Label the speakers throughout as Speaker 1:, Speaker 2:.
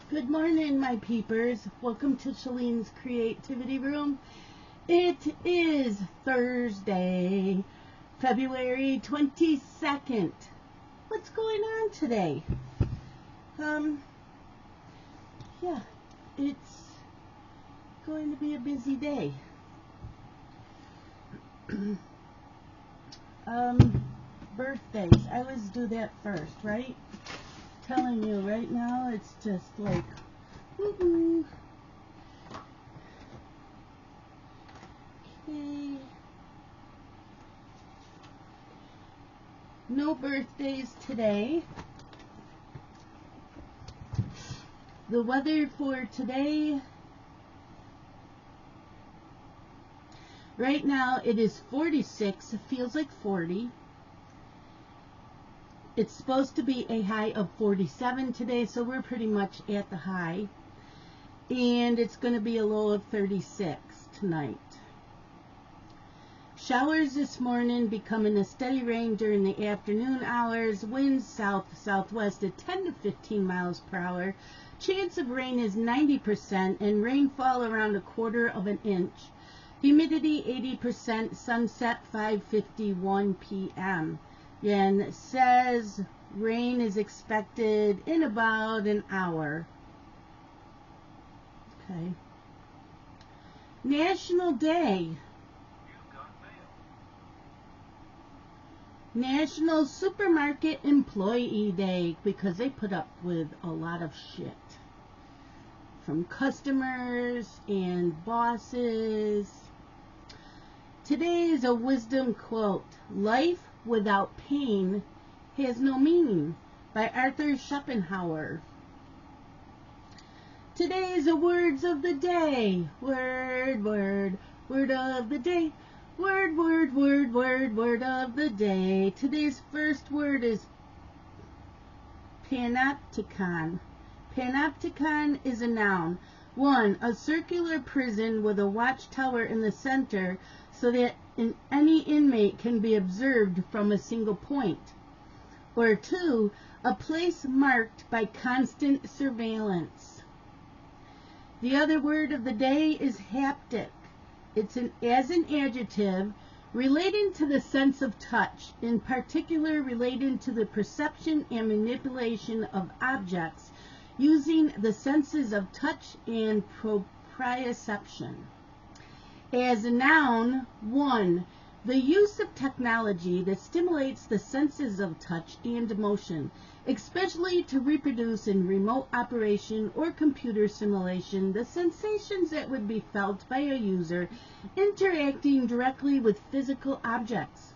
Speaker 1: Good morning, my peepers. Welcome to Shalene's Creativity Room. It is Thursday, February 22nd. What's going on today? Yeah, it's going to be a busy day. Birthdays. I always do that first, right? Telling you right now, it's just like, woo-hoo. Okay. No birthdays today. The weather for today, right now it is 46. It feels like 40. It's supposed to be a high of 47 today, so we're pretty much at the high. And it's going to be a low of 36 tonight. Showers this morning, becoming a steady rain during the afternoon hours. Winds south-southwest at 10 to 15 miles per hour. Chance of rain is 90% and rainfall around 1/4 of an inch. Humidity 80%, sunset 5:51 p.m. And it says rain is expected in about an hour. Okay. National Day. National Supermarket Employee Day, because they put up with a lot of shit from customers and bosses. Today is a wisdom quote. Life without pain has no meaning, by Arthur Schopenhauer. Today is the words of the day. Word of the day. Word of the day. Today's first word is panopticon. Panopticon is a noun. 1. A circular prison with a watchtower in the center so that any inmate can be observed from a single point. Or 2. A place marked by constant surveillance. The other word of the day is haptic. It's as an adjective relating to the sense of touch, in particular relating to the perception and manipulation of objects using the senses of touch and proprioception. As a noun, 1. The use of technology that stimulates the senses of touch and motion, especially to reproduce in remote operation or computer simulation the sensations that would be felt by a user interacting directly with physical objects.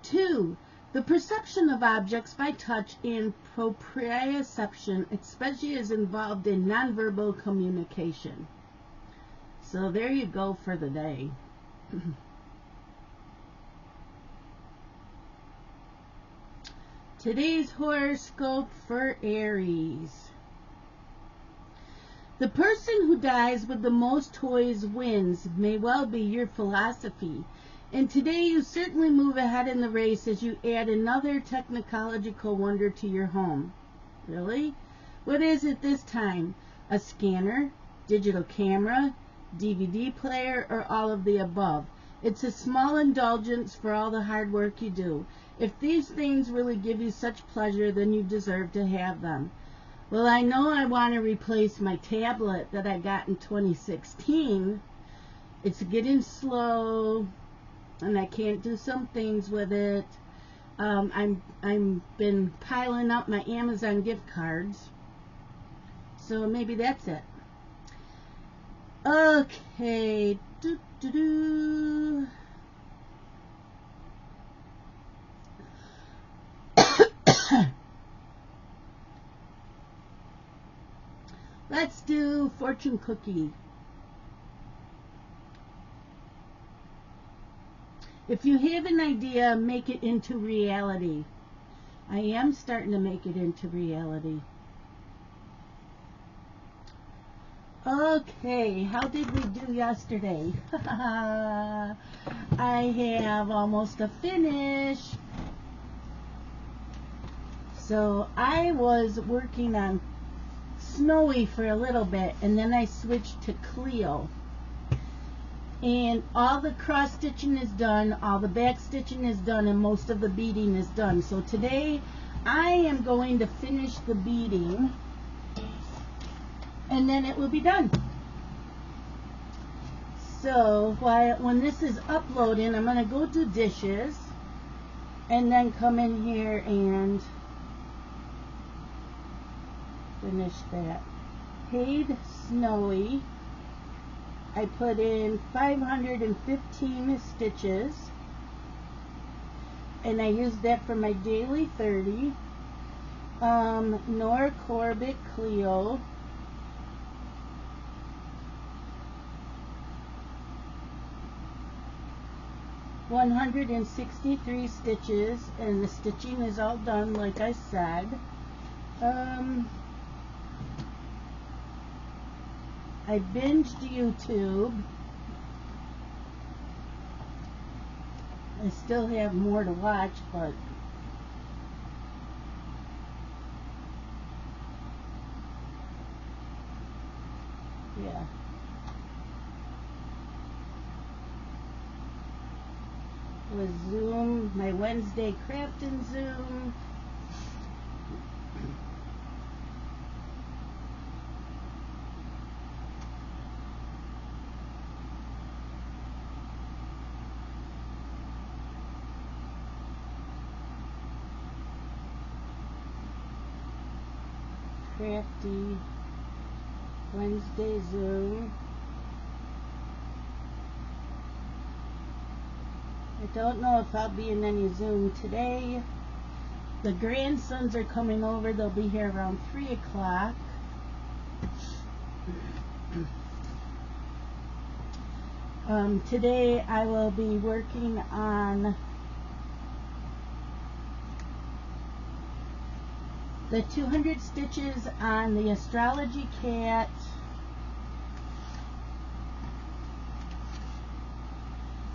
Speaker 1: 2. The perception of objects by touch and proprioception, especially as involved in nonverbal communication. So there you go for the day. Today's horoscope for Aries. The person who dies with the most toys wins may well be your philosophy. And today you certainly move ahead in the race as you add another technological wonder to your home. Really? What is it this time? A scanner, digital camera, DVD player, or all of the above? It's a small indulgence for all the hard work you do. If these things really give you such pleasure, then you deserve to have them. Well, I know I want to replace my tablet that I got in 2016. It's getting slow, and I can't do some things with it. I'm been piling up my Amazon gift cards, so maybe that's it. Okay. Let's do fortune cookie. If you have an idea, make it into reality. I am starting to make it into reality. Okay, how did we do yesterday? I have almost a finish. So I was working on Snowy for a little bit, and then I switched to Cleo. And all the cross stitching is done, all the back stitching is done, and most of the beading is done. So today I am going to finish the beading, and then it will be done. So when this is uploading, I'm going to go do dishes, and then come in here and finish that. Paid Snowy, I put in 515 stitches, and I used that for my daily 30. Nora Corbett Cleo, $163 stitches, and the stitching is all done like I said. I binged YouTube. I still have more to watch, but yeah. With Zoom, my Wednesday crafting Zoom. Crafty Wednesday Zoom. I don't know if I'll be in any Zoom today. The grandsons are coming over. They'll be here around 3 o'clock. Today I will be working on the 200 stitches on the Astrology Cat,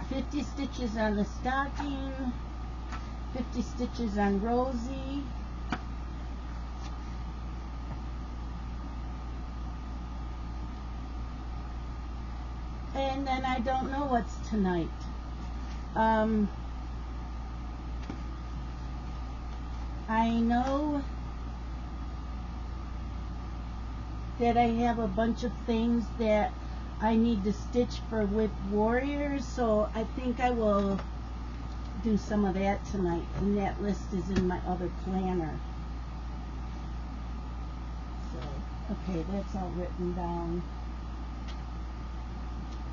Speaker 1: $50 stitches on the stocking, 50 stitches on Rosie, and then I don't know what's tonight. I know that I have a bunch of things that I need to stitch for with Warriors, so I think I will do some of that tonight, and that list is in my other planner. So, okay, that's all written down.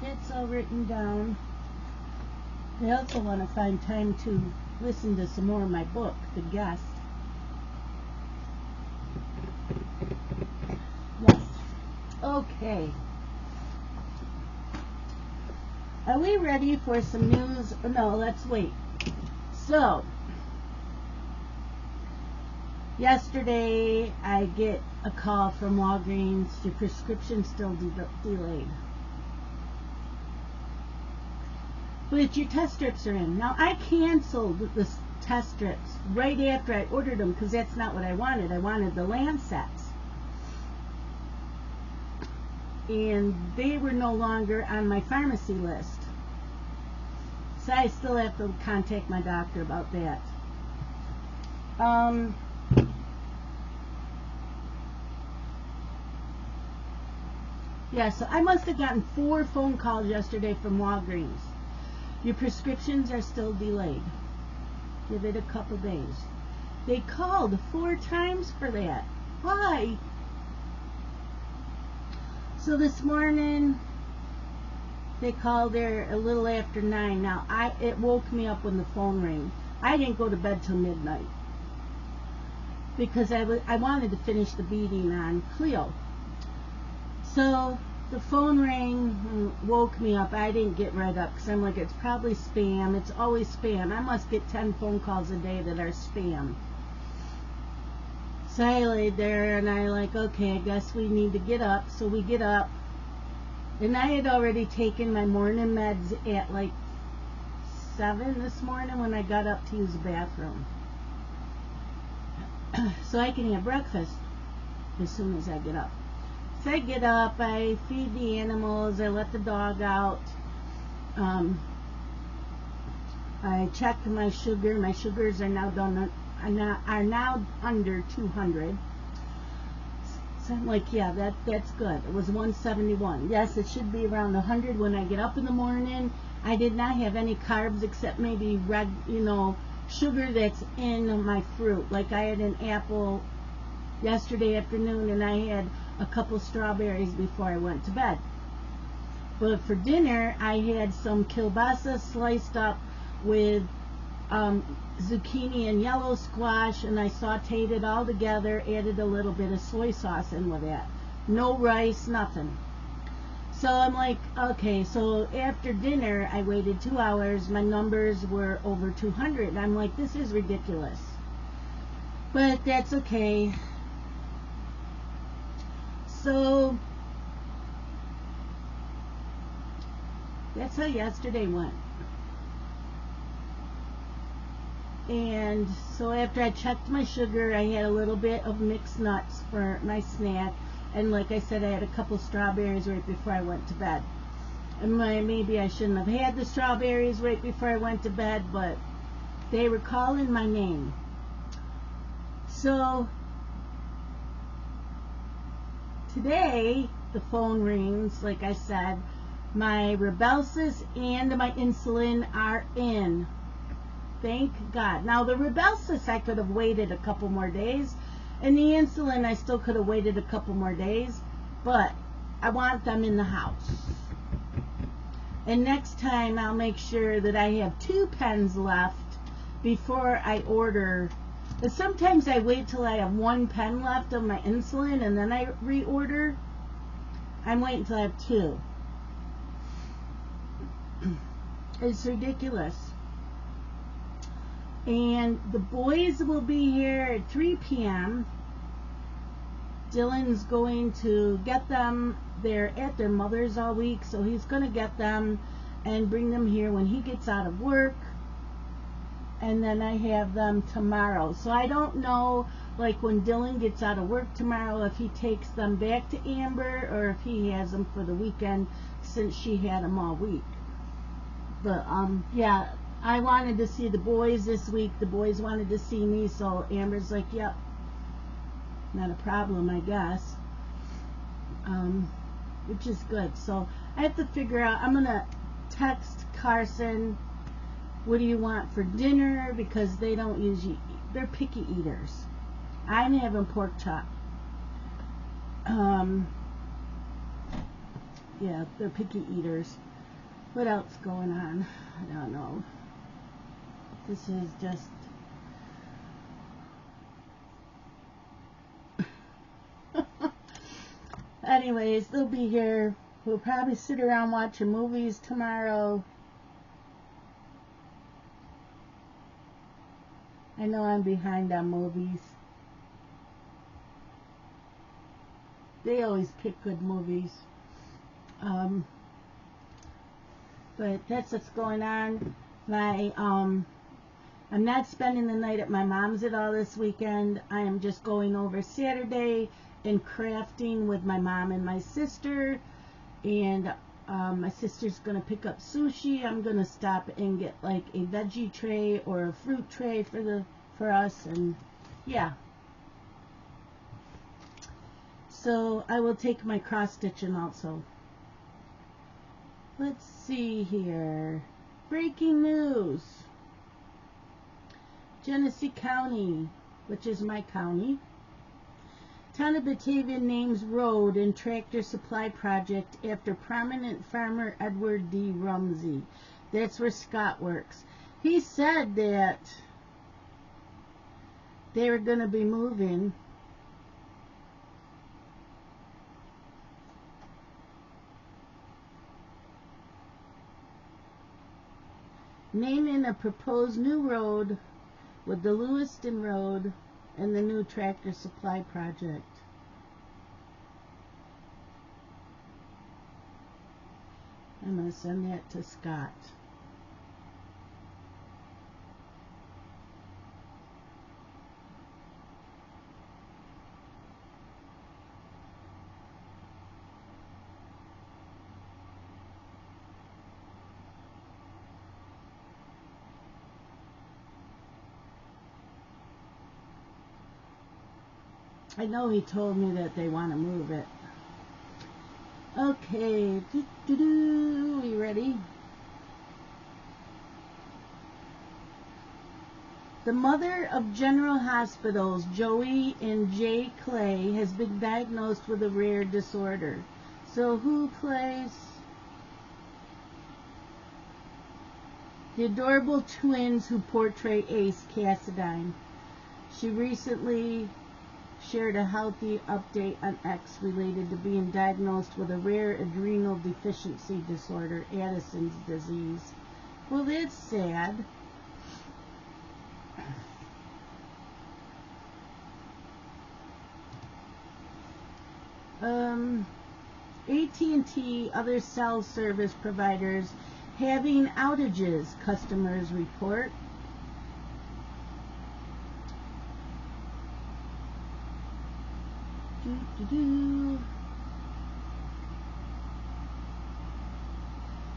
Speaker 1: That's all written down. I also want to find time to listen to some more of my book, The Guest. Yes. Okay. Are we ready for some news? No, let's wait. So, yesterday I get a call from Walgreens. Your prescription's still delayed, but your test strips are in. Now, I canceled the test strips right after I ordered them because that's not what I wanted. I wanted the Lancets. And they were no longer on my pharmacy list. So I still have to contact my doctor about that. Yeah, so I must have gotten 4 phone calls yesterday from Walgreens. Your prescriptions are still delayed. Give it a couple days. They called 4 times for that. Why? So this morning, they called there a little after 9. Now, it woke me up when the phone rang. I didn't go to bed till midnight because I wanted to finish the beading on Cleo. So the phone rang, woke me up. I didn't get right up because I'm like, it's probably spam. It's always spam. I must get 10 phone calls a day that are spam. So I laid there and I like, okay, I guess we need to get up. So we get up. And I had already taken my morning meds at like 7 this morning when I got up to use the bathroom. So I can have breakfast. as soon as I get up. So I get up, I feed the animals, I let the dog out. I check my sugar. My sugars are now now under 200. So I'm like, yeah, that's good. It was 171. Yes, it should be around 100 when I get up in the morning. I did not have any carbs except maybe red, sugar that's in my fruit. Like I had an apple yesterday afternoon and I had a couple strawberries before I went to bed. But for dinner, I had some kielbasa sliced up with zucchini and yellow squash, and I sauteed it all together, added a little bit of soy sauce in with that. No rice, nothing. So I'm like, okay, so after dinner, I waited 2 hours. My numbers were over 200. And I'm like, this is ridiculous. But that's okay. So that's how yesterday went. And so after I checked my sugar, I had a little bit of mixed nuts for my snack. And like I said, I had a couple strawberries right before I went to bed. And maybe I shouldn't have had the strawberries right before I went to bed, but they were calling my name. So today, the phone rings, like I said. My Rybelsus and my insulin are in. Thank God. Now, the Rybelsus, I could have waited a couple more days. And the insulin, I still could have waited a couple more days. But I want them in the house. And next time, I'll make sure that I have 2 pens left before I order. But sometimes I wait till I have 1 pen left of my insulin and then I reorder. I'm waiting till I have 2. It's ridiculous. And the boys will be here at 3 p.m. Dylan's going to get them. They're at their mother's all week, so he's going to get them and bring them here when he gets out of work. And then I have them tomorrow. So I don't know, like when Dylan gets out of work tomorrow, if he takes them back to Amber or if he has them for the weekend since she had them all week. But, yeah. I wanted to see the boys this week. The boys wanted to see me, so Amber's like, yep, not a problem, I guess. Which is good. So I have to figure out, I'm going to text Carson, what do you want for dinner? Because they don't usually, they're picky eaters. I'm having pork chop. Yeah, they're picky eaters. What else going on? I don't know. This is just anyways, they'll be here. We'll probably sit around watching movies tomorrow. I know I'm behind on movies. They always pick good movies. But that's what's going on. I'm not spending the night at my mom's at all this weekend. I am just going over Saturday and crafting with my mom and my sister. And my sister's going to pick up sushi. I'm going to stop and get like a veggie tray or a fruit tray for us. And yeah. So I will take my cross stitching also. Let's see here. Breaking news. Genesee County, which is my county. Town of Batavia names road and tractor supply project after prominent farmer Edward D. Rumsey. That's where Scott works. He said that they were going to be moving. Naming a proposed new road with the Lewiston Road and the new tractor supply project. I'm going to send that to Scott. I know he told me that they want to move it. Okay, you ready? The mother of General Hospital's Joey and Jay Clay has been diagnosed with a rare disorder. So who plays the adorable twins who portray Ace Cassadine? She recently shared a healthy update on X related to being diagnosed with a rare adrenal deficiency disorder, Addison's disease. Well, that's sad. AT&T, other cell service providers having outages, customers report.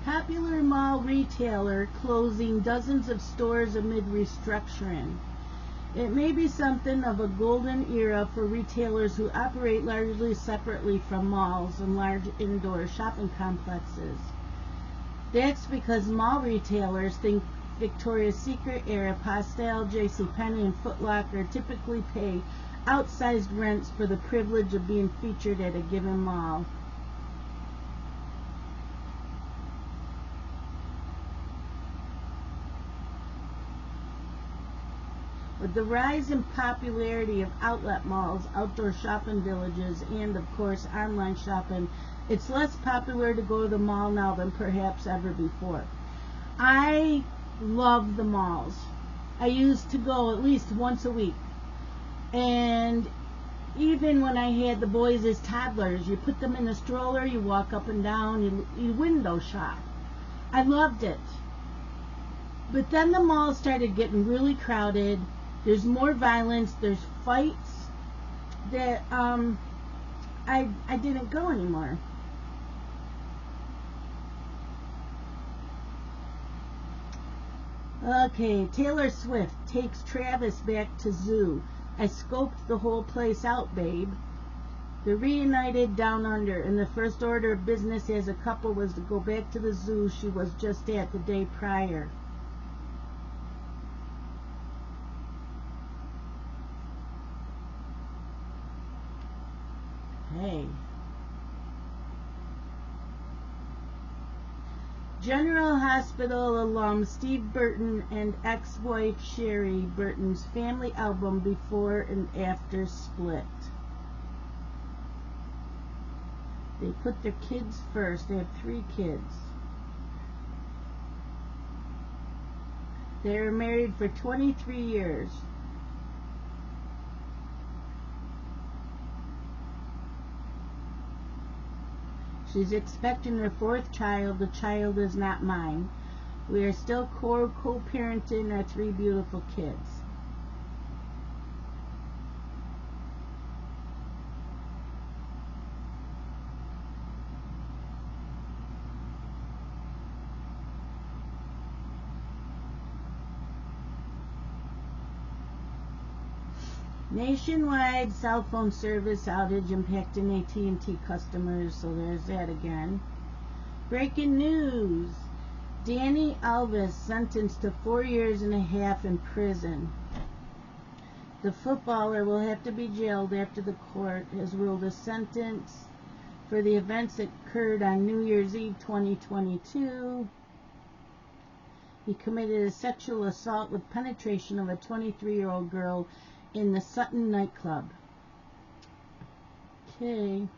Speaker 1: Popular mall retailer closing dozens of stores amid restructuring. It may be something of a golden era for retailers who operate largely separately from malls and large indoor shopping complexes. That's because mall retailers think Victoria's Secret, Aeropostale, JCPenney, and Foot Locker typically pay outsized rents for the privilege of being featured at a given mall. With the rise in popularity of outlet malls, outdoor shopping villages, and of course online shopping, it's less popular to go to the mall now than perhaps ever before. I love the malls. I used to go at least once a week. And even when I had the boys as toddlers, you put them in a stroller, you walk up and down, you window shop. I loved it. But then the mall started getting really crowded. There's more violence. There's fights that I didn't go anymore. Okay, Taylor Swift takes Travis back to zoo. I scoped the whole place out, babe. They're reunited down under, and the first order of business as a couple was to go back to the zoo she was just at the day prior. Hey. General Hospital alum Steve Burton and ex-wife Sherry Burton's family album before and after split. They put their kids first. They have 3 kids. They were married for 23 years. She's expecting her 4th child. The child is not mine. We are still co-parenting our 3 beautiful kids. Nationwide cell phone service outage impacting AT&T customers, so there's that again. Breaking news. Danny Alves sentenced to 4.5 years in prison. The footballer will have to be jailed after the court has ruled a sentence for the events that occurred on New Year's Eve 2022. He committed a sexual assault with penetration of a 23-year-old girl in the Sutton nightclub. Okay.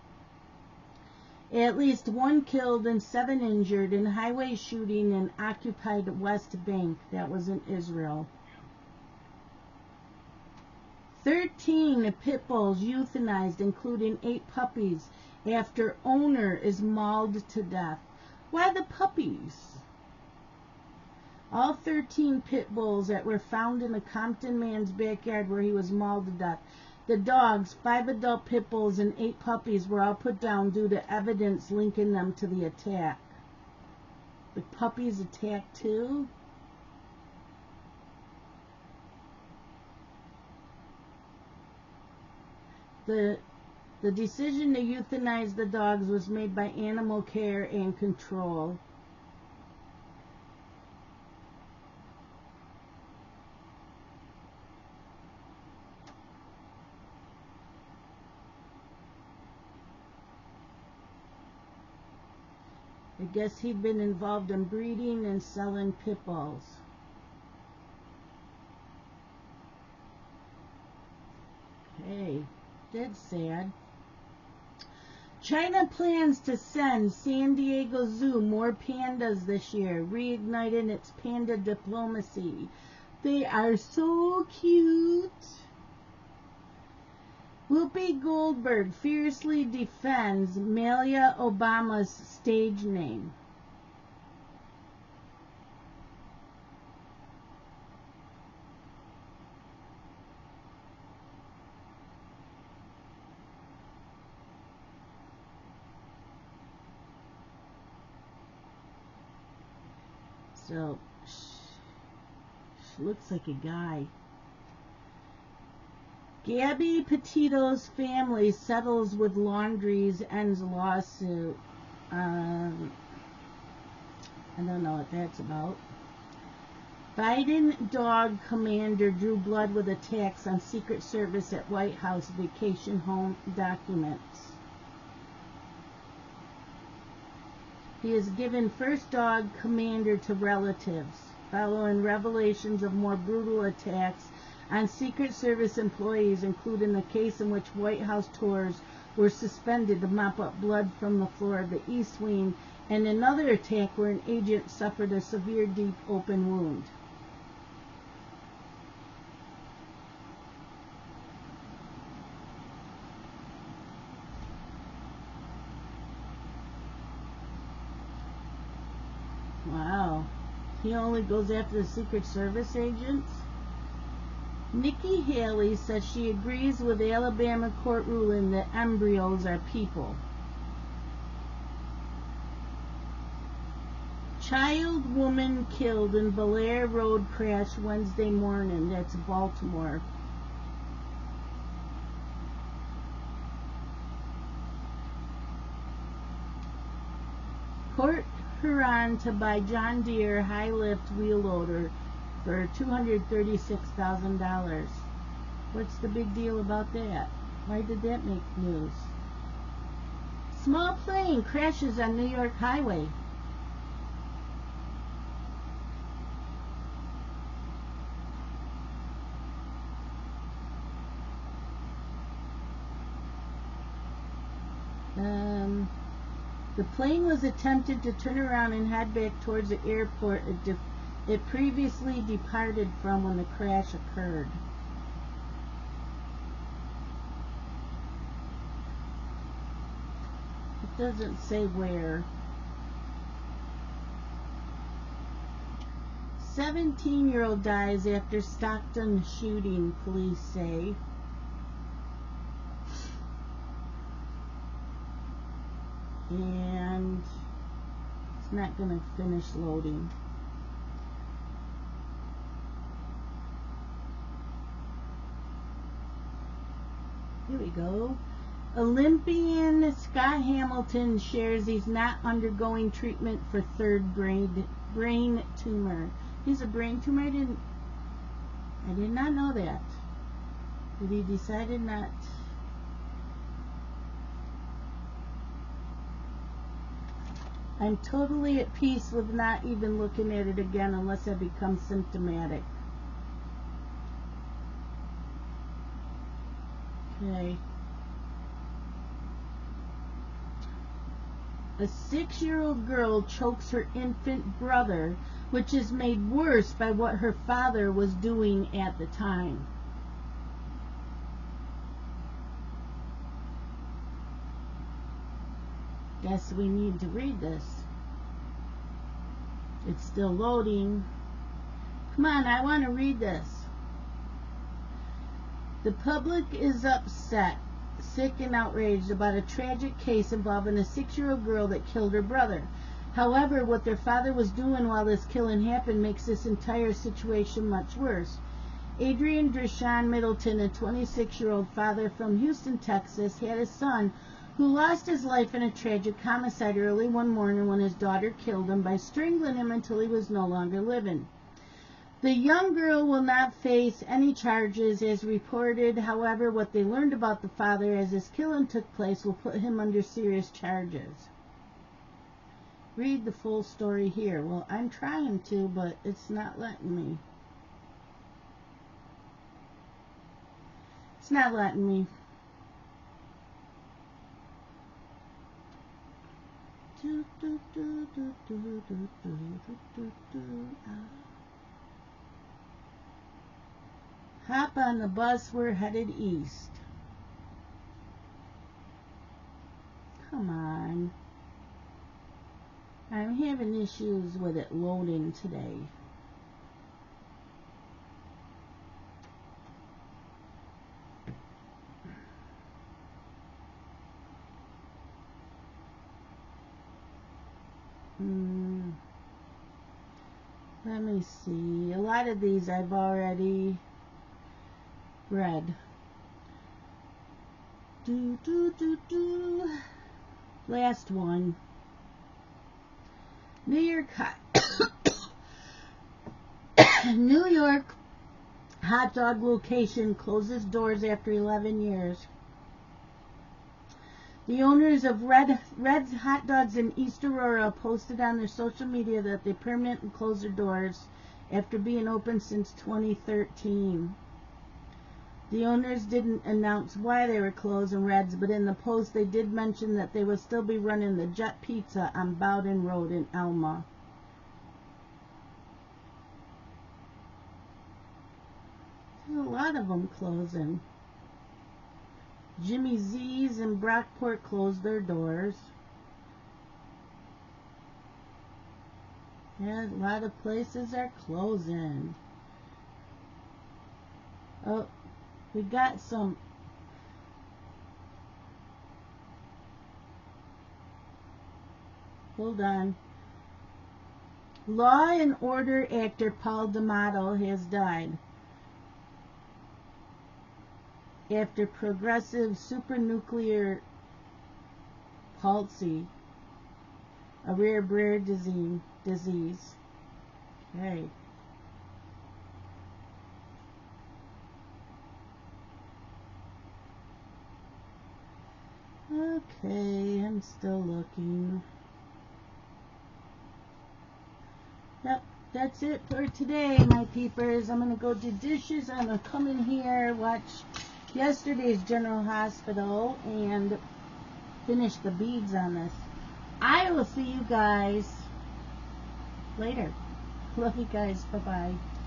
Speaker 1: At least 1 killed and 7 injured in highway shooting in occupied West Bank. That was in Israel. 13 pit bulls euthanized, including 8 puppies, after owner is mauled to death. Why the puppies? All 13 pit bulls that were found in a Compton man's backyard where he was mauled to death. The dogs, 5 adult pit bulls, and 8 puppies were all put down due to evidence linking them to the attack. The puppies attacked too? The decision to euthanize the dogs was made by Animal Care and Control. I guess he'd been involved in breeding and selling pit bulls. Okay, that's sad. China plans to send San Diego Zoo more pandas this year, reigniting its panda diplomacy. They are so cute. Whoopi Goldberg fiercely defends Malia Obama's stage name. So, she looks like a guy. Gabby Petito's family settles with Laundrie's ends lawsuit. I don't know what that's about. Biden dog commander drew blood with attacks on Secret Service at White House vacation home documents. He is given first dog commander to relatives, following revelations of more brutal attacks on Secret Service employees, including the case in which White House tours were suspended to mop up blood from the floor of the East Wing, and another attack where an agent suffered a severe deep open wound. Wow. He only goes after the Secret Service agents? Nikki Haley says she agrees with the Alabama court ruling that embryos are people. Child woman killed in Belair Road crash Wednesday morning. That's Baltimore. Court Huron to buy John Deere high lift wheel loader for $236,000. What's the big deal about that? Why did that make news? Small plane crashes on New York highway. The plane was attempted to turn around and head back towards the airport it previously departed from when the crash occurred. It doesn't say where. 17-year-old dies after Stockton shooting, police say. And it's not going to finish loading. Here we go. Olympian Scott Hamilton shares he's not undergoing treatment for third brain tumor. He's a brain tumor? I did not know that. But he decided not. I'm totally at peace with not even looking at it again unless I become symptomatic. Okay. A 6-year-old girl chokes her infant brother, which is made worse by what her father was doing at the time. Guess we need to read this. It's still loading. Come on, I want to read this. The public is upset, sick and outraged about a tragic case involving a 6-year-old girl that killed her brother. However, what their father was doing while this killing happened makes this entire situation much worse. Adrian Deshaun Middleton, a 26-year-old father from Houston, Texas, had a son who lost his life in a tragic homicide early one morning when his daughter killed him by strangling him until he was no longer living. The young girl will not face any charges as reported. However, what they learned about the father as his killing took place will put him under serious charges. Read the full story here. Well, I'm trying to, but it's not letting me. It's not letting me. Hop on the bus, we're headed east. Come on. I'm having issues with it loading today. Let me see. A lot of these I've already read. Last one. New York hot dog location closes doors after 11 years. The owners of Red's Hot Dogs in East Aurora posted on their social media that they permanently closed their doors after being open since 2013. The owners didn't announce why they were closing Red's, but in the post they did mention that they would still be running the Jet Pizza on Bowden Road in Elma. There's a lot of them closing. Jimmy Z's in Brockport closed their doors. Yeah, a lot of places are closing. Oh, we got some. Hold on. Law and Order actor Paul D'Amato has died after progressive supranuclear palsy, a rare disease. Okay. Okay, I'm still looking. Yep, that's it for today, my peepers. I'm going to go do dishes. I'm going to come in here, watch yesterday's General Hospital, and finish the beads on this. I will see you guys later. Love you guys. Bye-bye.